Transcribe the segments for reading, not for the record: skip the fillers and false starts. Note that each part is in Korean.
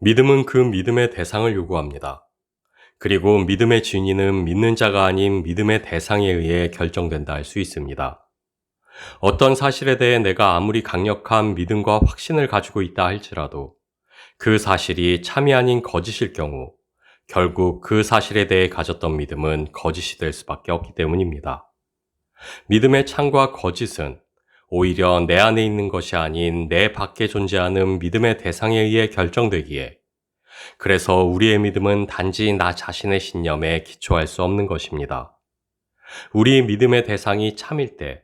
믿음은 그 믿음의 대상을 요구합니다. 그리고 믿음의 진위는 믿는 자가 아닌 믿음의 대상에 의해 결정된다 할 수 있습니다. 어떤 사실에 대해 내가 아무리 강력한 믿음과 확신을 가지고 있다 할지라도 그 사실이 참이 아닌 거짓일 경우 결국 그 사실에 대해 가졌던 믿음은 거짓이 될 수밖에 없기 때문입니다. 믿음의 참과 거짓은 오히려 내 안에 있는 것이 아닌 내 밖에 존재하는 믿음의 대상에 의해 결정되기에 그래서 우리의 믿음은 단지 나 자신의 신념에 기초할 수 없는 것입니다. 우리의 믿음의 대상이 참일 때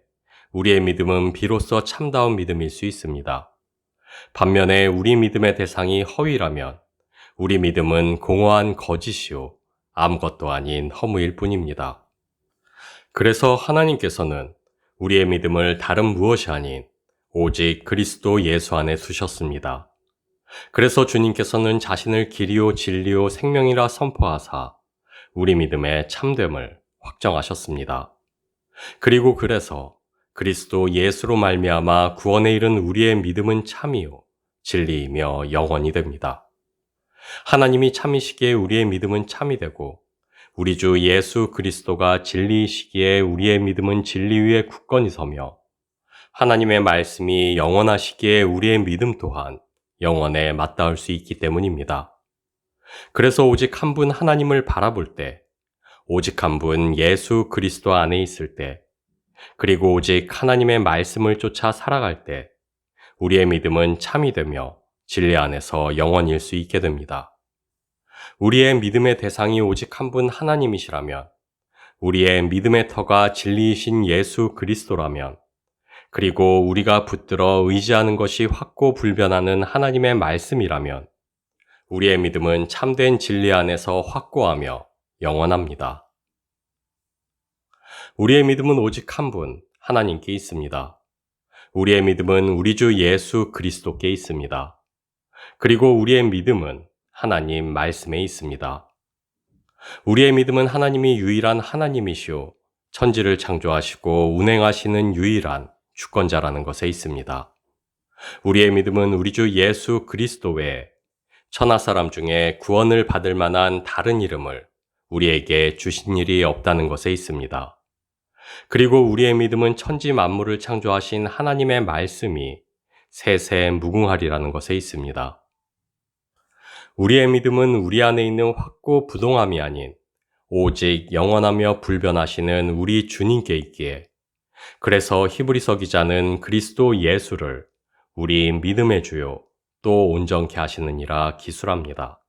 우리의 믿음은 비로소 참다운 믿음일 수 있습니다. 반면에 우리 믿음의 대상이 허위라면 우리 믿음은 공허한 거짓이요 아무것도 아닌 허무일 뿐입니다. 그래서 하나님께서는 우리의 믿음을 다른 무엇이 아닌 오직 그리스도 예수 안에 두셨습니다. 그래서 주님께서는 자신을 길이요 진리요 생명이라 선포하사 우리 믿음의 참됨을 확정하셨습니다. 그리고 그래서 그리스도 예수로 말미암아 구원에 이른 우리의 믿음은 참이요 진리이며 영원이 됩니다. 하나님이 참이시기에 우리의 믿음은 참이 되고 우리 주 예수 그리스도가 진리이시기에 우리의 믿음은 진리 위에 굳건히 서며 하나님의 말씀이 영원하시기에 우리의 믿음 또한 영원에 맞닿을 수 있기 때문입니다. 그래서 오직 한 분 하나님을 바라볼 때, 오직 한 분 예수 그리스도 안에 있을 때, 그리고 오직 하나님의 말씀을 쫓아 살아갈 때, 우리의 믿음은 참이 되며 진리 안에서 영원일 수 있게 됩니다. 우리의 믿음의 대상이 오직 한 분 하나님이시라면, 우리의 믿음의 터가 진리이신 예수 그리스도라면, 그리고 우리가 붙들어 의지하는 것이 확고 불변하는 하나님의 말씀이라면 우리의 믿음은 참된 진리 안에서 확고하며 영원합니다. 우리의 믿음은 오직 한 분, 하나님께 있습니다. 우리의 믿음은 우리 주 예수 그리스도께 있습니다. 그리고 우리의 믿음은 하나님 말씀에 있습니다. 우리의 믿음은 하나님이 유일한 하나님이시오, 천지를 창조하시고 운행하시는 유일한 주권자라는 것에 있습니다. 우리의 믿음은 우리 주 예수 그리스도 외에 천하 사람 중에 구원을 받을 만한 다른 이름을 우리에게 주신 일이 없다는 것에 있습니다. 그리고 우리의 믿음은 천지 만물을 창조하신 하나님의 말씀이 세세 무궁하리라는 것에 있습니다. 우리의 믿음은 우리 안에 있는 확고 부동함이 아닌 오직 영원하며 불변하시는 우리 주님께 있기에 그래서 히브리서 기자는 그리스도 예수를 우리 믿음의 주요 또 온전케 하시느니라 기술합니다.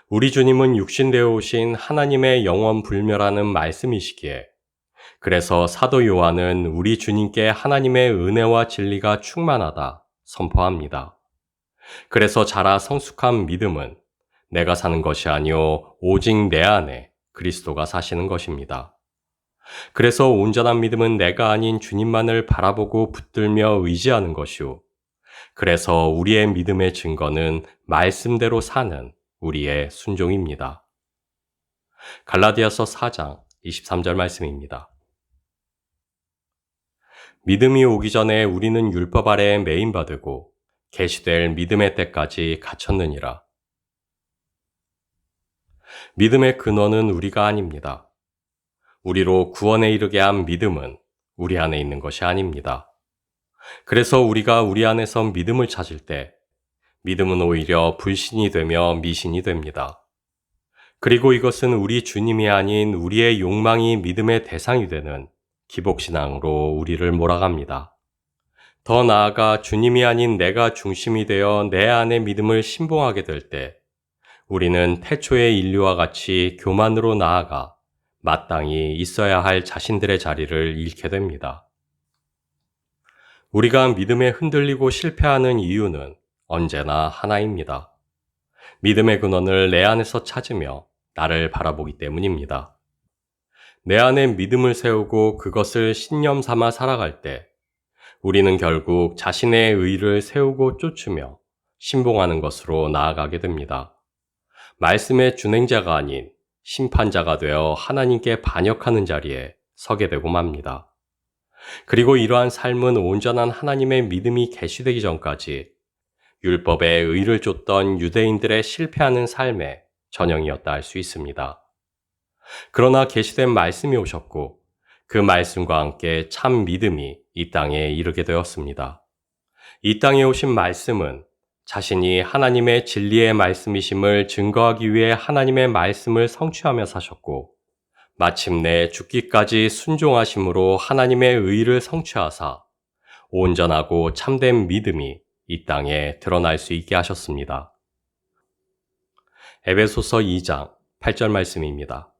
우리 주님은 육신되어 오신 하나님의 영원 불멸하는 말씀이시기에 그래서 사도 요한은 우리 주님께 하나님의 은혜와 진리가 충만하다 선포합니다. 그래서 자라 성숙한 믿음은 내가 사는 것이 아니요 오직 내 안에 그리스도가 사시는 것입니다. 그래서 온전한 믿음은 내가 아닌 주님만을 바라보고 붙들며 의지하는 것이요. 그래서 우리의 믿음의 증거는 말씀대로 사는 우리의 순종입니다. 갈라디아서 4장 23절 말씀입니다. 믿음이 오기 전에 우리는 율법 아래에 매인받고 계시될 믿음의 때까지 갇혔느니라. 믿음의 근원은 우리가 아닙니다. 우리로 구원에 이르게 한 믿음은 우리 안에 있는 것이 아닙니다. 그래서 우리가 우리 안에서 믿음을 찾을 때 믿음은 오히려 불신이 되며 미신이 됩니다. 그리고 이것은 우리 주님이 아닌 우리의 욕망이 믿음의 대상이 되는 기복신앙으로 우리를 몰아갑니다. 더 나아가 주님이 아닌 내가 중심이 되어 내 안의 믿음을 신봉하게 될 때 우리는 태초의 인류와 같이 교만으로 나아가 마땅히 있어야 할 자신들의 자리를 잃게 됩니다. 우리가 믿음에 흔들리고 실패하는 이유는 언제나 하나입니다. 믿음의 근원을 내 안에서 찾으며 나를 바라보기 때문입니다. 내 안에 믿음을 세우고 그것을 신념 삼아 살아갈 때 우리는 결국 자신의 의를 세우고 쫓으며 신봉하는 것으로 나아가게 됩니다. 말씀의 준행자가 아닌 심판자가 되어 하나님께 반역하는 자리에 서게 되고 맙니다. 그리고 이러한 삶은 온전한 하나님의 믿음이 계시되기 전까지 율법의 의를 쫓던 유대인들의 실패하는 삶의 전형이었다 할 수 있습니다. 그러나 계시된 말씀이 오셨고 그 말씀과 함께 참 믿음이 이 땅에 이르게 되었습니다. 이 땅에 오신 말씀은 자신이 하나님의 진리의 말씀이심을 증거하기 위해 하나님의 말씀을 성취하며 사셨고 마침내 죽기까지 순종하심으로 하나님의 의를 성취하사 온전하고 참된 믿음이 이 땅에 드러날 수 있게 하셨습니다. 에베소서 2장 8절 말씀입니다.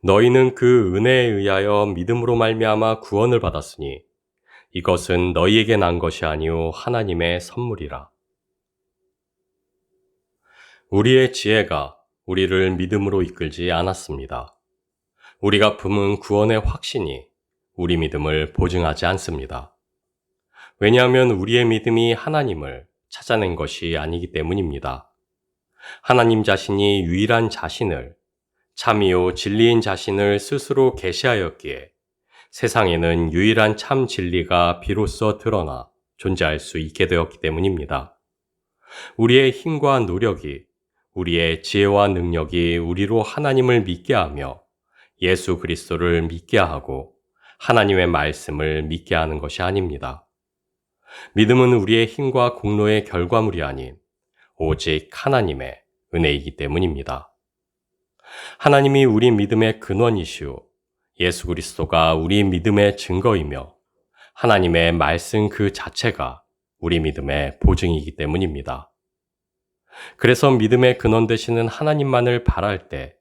너희는 그 은혜에 의하여 믿음으로 말미암아 구원을 받았으니 이것은 너희에게 난 것이 아니요 하나님의 선물이라. 우리의 지혜가 우리를 믿음으로 이끌지 않았습니다. 우리가 품은 구원의 확신이 우리 믿음을 보증하지 않습니다. 왜냐하면 우리의 믿음이 하나님을 찾아낸 것이 아니기 때문입니다. 하나님 자신이 유일한 자신을, 참이요 진리인 자신을 스스로 계시하였기에 세상에는 유일한 참 진리가 비로소 드러나 존재할 수 있게 되었기 때문입니다. 우리의 힘과 노력이, 우리의 지혜와 능력이 우리로 하나님을 믿게 하며 예수 그리스도를 믿게 하고 하나님의 말씀을 믿게 하는 것이 아닙니다. 믿음은 우리의 힘과 공로의 결과물이 아닌 오직 하나님의 은혜이기 때문입니다. 하나님이 우리 믿음의 근원이시오 예수 그리스도가 우리 믿음의 증거이며 하나님의 말씀 그 자체가 우리 믿음의 보증이기 때문입니다. 그래서 믿음의 근원 되시는 하나님만을 바랄 때,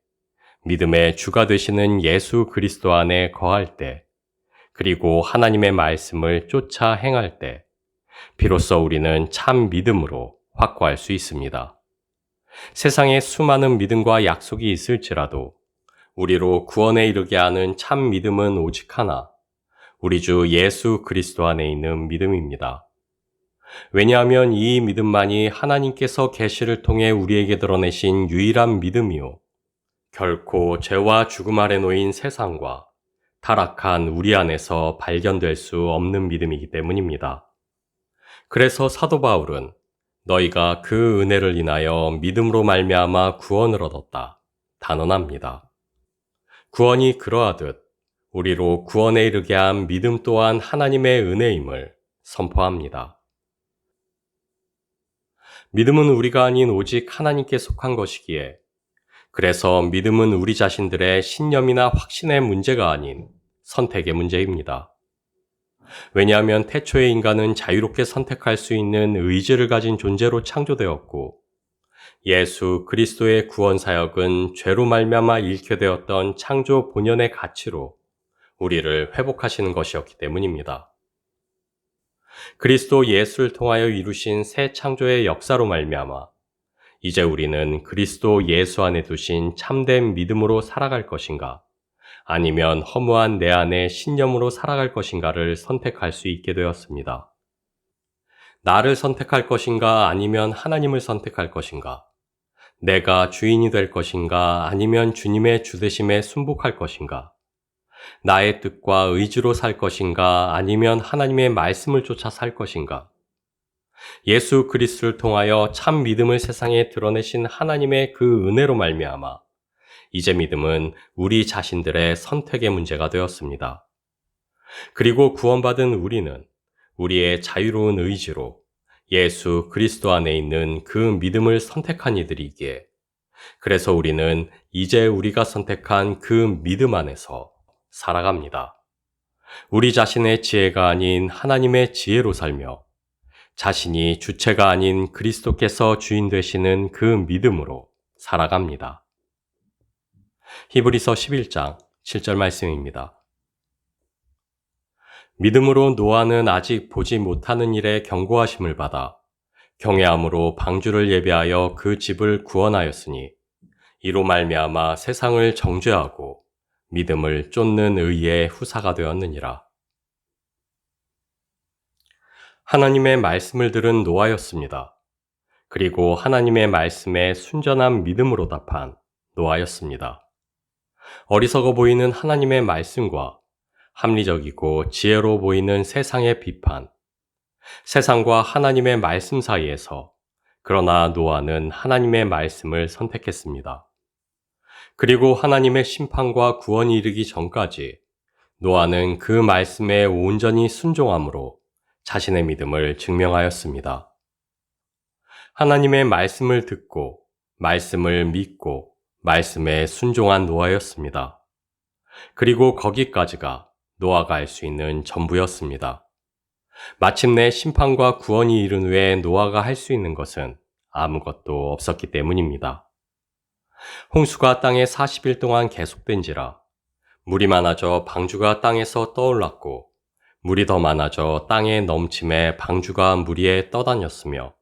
믿음의 주가 되시는 예수 그리스도 안에 거할 때, 그리고 하나님의 말씀을 쫓아 행할 때, 비로소 우리는 참 믿음으로 확고할 수 있습니다. 세상에 수많은 믿음과 약속이 있을지라도 우리로 구원에 이르게 하는 참 믿음은 오직 하나, 우리 주 예수 그리스도 안에 있는 믿음입니다. 왜냐하면 이 믿음만이 하나님께서 계시를 통해 우리에게 드러내신 유일한 믿음이요. 결코 죄와 죽음 아래 놓인 세상과 타락한 우리 안에서 발견될 수 없는 믿음이기 때문입니다. 그래서 사도 바울은 너희가 그 은혜를 인하여 믿음으로 말미암아 구원을 얻었다 단언합니다. 구원이 그러하듯 우리로 구원에 이르게 한 믿음 또한 하나님의 은혜임을 선포합니다. 믿음은 우리가 아닌 오직 하나님께 속한 것이기에 그래서 믿음은 우리 자신들의 신념이나 확신의 문제가 아닌 선택의 문제입니다. 왜냐하면 태초의 인간은 자유롭게 선택할 수 있는 의지를 가진 존재로 창조되었고 예수 그리스도의 구원 사역은 죄로 말미암아 잃게 되었던 창조 본연의 가치로 우리를 회복하시는 것이었기 때문입니다. 그리스도 예수를 통하여 이루신 새 창조의 역사로 말미암아 이제 우리는 그리스도 예수 안에 두신 참된 믿음으로 살아갈 것인가 아니면 허무한 내 안의 신념으로 살아갈 것인가를 선택할 수 있게 되었습니다. 나를 선택할 것인가 아니면 하나님을 선택할 것인가? 내가 주인이 될 것인가 아니면 주님의 주되심에 순복할 것인가? 나의 뜻과 의지로 살 것인가 아니면 하나님의 말씀을 쫓아 살 것인가? 예수 그리스도를 통하여 참 믿음을 세상에 드러내신 하나님의 그 은혜로 말미암아 이제 믿음은 우리 자신들의 선택의 문제가 되었습니다. 그리고 구원받은 우리는 우리의 자유로운 의지로 예수 그리스도 안에 있는 그 믿음을 선택한 이들이기에 그래서 우리는 이제 우리가 선택한 그 믿음 안에서 살아갑니다. 우리 자신의 지혜가 아닌 하나님의 지혜로 살며 자신이 주체가 아닌 그리스도께서 주인 되시는 그 믿음으로 살아갑니다. 히브리서 11장 7절 말씀입니다. 믿음으로 노아는 아직 보지 못하는 일에 경고하심을 받아 경외함으로 방주를 예배하여 그 집을 구원하였으니 이로 말미암아 세상을 정죄하고 믿음을 쫓는 의의 후사가 되었느니라. 하나님의 말씀을 들은 노아였습니다. 그리고 하나님의 말씀에 순전한 믿음으로 답한 노아였습니다. 어리석어 보이는 하나님의 말씀과 합리적이고 지혜로 보이는 세상의 비판, 세상과 하나님의 말씀 사이에서 그러나 노아는 하나님의 말씀을 선택했습니다. 그리고 하나님의 심판과 구원이 이르기 전까지 노아는 그 말씀에 온전히 순종함으로 자신의 믿음을 증명하였습니다. 하나님의 말씀을 듣고 말씀을 믿고 말씀에 순종한 노아였습니다. 그리고 거기까지가 노아가 할 수 있는 전부였습니다. 마침내 심판과 구원이 이른 후에 노아가 할 수 있는 것은 아무것도 없었기 때문입니다. 홍수가 땅에 40일 동안 계속된지라 물이 많아져 방주가 땅에서 떠올랐고 물이 더 많아져 땅에 넘침에 방주가 물 위에 떠다녔으며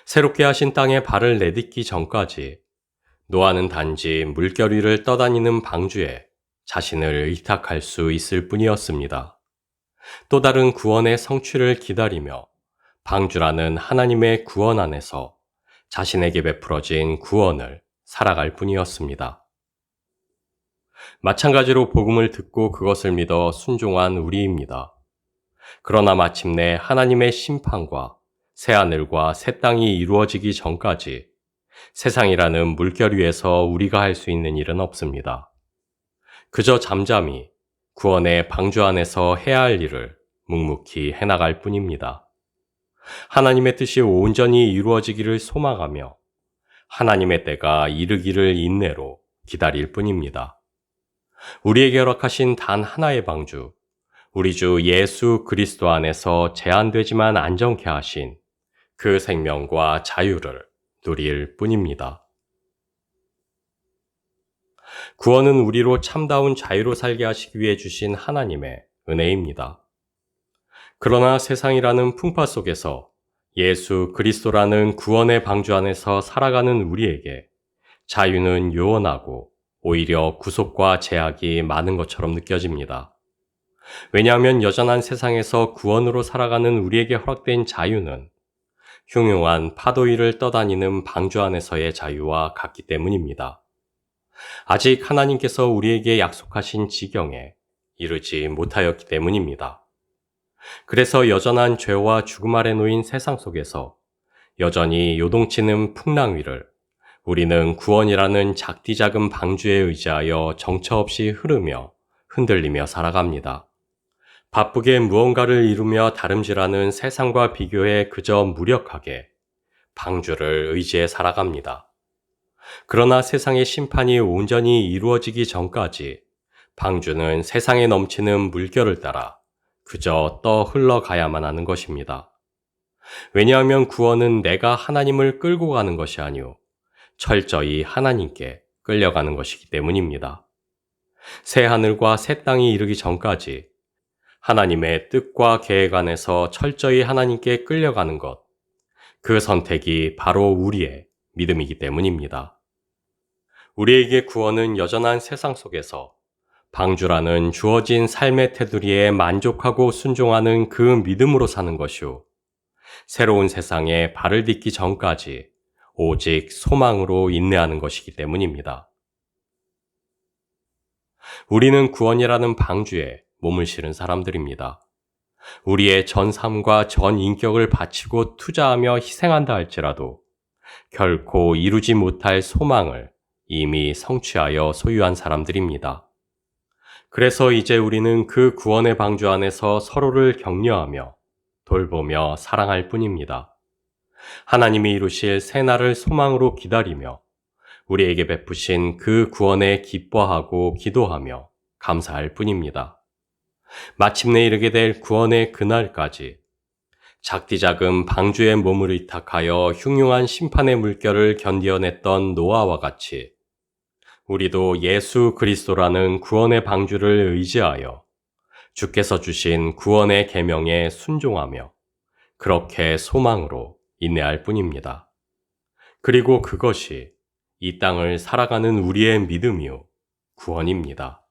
새롭게 하신 땅에 발을 내딛기 전까지 노아는 단지 물결 위를 떠다니는 방주에 자신을 의탁할 수 있을 뿐이었습니다. 또 다른 구원의 성취를 기다리며 방주라는 하나님의 구원 안에서 자신에게 베풀어진 구원을 살아갈 뿐이었습니다. 마찬가지로 복음을 듣고 그것을 믿어 순종한 우리입니다. 그러나 마침내 하나님의 심판과 새하늘과 새 땅이 이루어지기 전까지 세상이라는 물결 위에서 우리가 할 수 있는 일은 없습니다. 그저 잠잠히 구원의 방주 안에서 해야 할 일을 묵묵히 해나갈 뿐입니다. 하나님의 뜻이 온전히 이루어지기를 소망하며 하나님의 때가 이르기를 인내로 기다릴 뿐입니다. 우리에게 허락하신 단 하나의 방주, 우리 주 예수 그리스도 안에서 제한되지만 안정케 하신 그 생명과 자유를 누릴 뿐입니다. 구원은 우리로 참다운 자유로 살게 하시기 위해 주신 하나님의 은혜입니다. 그러나 세상이라는 풍파 속에서 예수 그리스도라는 구원의 방주 안에서 살아가는 우리에게 자유는 요원하고 오히려 구속과 제약이 많은 것처럼 느껴집니다. 왜냐하면 여전한 세상에서 구원으로 살아가는 우리에게 허락된 자유는 흉흉한 파도 위를 떠다니는 방주 안에서의 자유와 같기 때문입니다. 아직 하나님께서 우리에게 약속하신 지경에 이르지 못하였기 때문입니다. 그래서 여전한 죄와 죽음 아래 놓인 세상 속에서 여전히 요동치는 풍랑 위를 우리는 구원이라는 작디 작은 방주에 의지하여 정처 없이 흐르며 흔들리며 살아갑니다. 바쁘게 무언가를 이루며 다름질하는 세상과 비교해 그저 무력하게 방주를 의지해 살아갑니다. 그러나 세상의 심판이 온전히 이루어지기 전까지 방주는 세상에 넘치는 물결을 따라 그저 떠 흘러가야만 하는 것입니다. 왜냐하면 구원은 내가 하나님을 끌고 가는 것이 아니오 철저히 하나님께 끌려가는 것이기 때문입니다. 새 하늘과 새 땅이 이르기 전까지 하나님의 뜻과 계획 안에서 철저히 하나님께 끌려가는 것, 그 선택이 바로 우리의 믿음이기 때문입니다. 우리에게 구원은 여전한 세상 속에서 방주라는 주어진 삶의 테두리에 만족하고 순종하는 그 믿음으로 사는 것이요. 새로운 세상에 발을 딛기 전까지 오직 소망으로 인내하는 것이기 때문입니다. 우리는 구원이라는 방주에 몸을 실은 사람들입니다. 우리의 전 삶과 전 인격을 바치고 투자하며 희생한다 할지라도 결코 이루지 못할 소망을 이미 성취하여 소유한 사람들입니다. 그래서 이제 우리는 그 구원의 방주 안에서 서로를 격려하며 돌보며 사랑할 뿐입니다. 하나님이 이루실 새 날을 소망으로 기다리며 우리에게 베푸신 그 구원에 기뻐하고 기도하며 감사할 뿐입니다. 마침내 이르게 될 구원의 그날까지 작디 작은 방주의 몸을 의탁하여 흉흉한 심판의 물결을 견디어냈던 노아와 같이 우리도 예수 그리스도라는 구원의 방주를 의지하여 주께서 주신 구원의 계명에 순종하며 그렇게 소망으로 인내할 뿐입니다. 그리고 그것이 이 땅을 살아가는 우리의 믿음이요 구원입니다.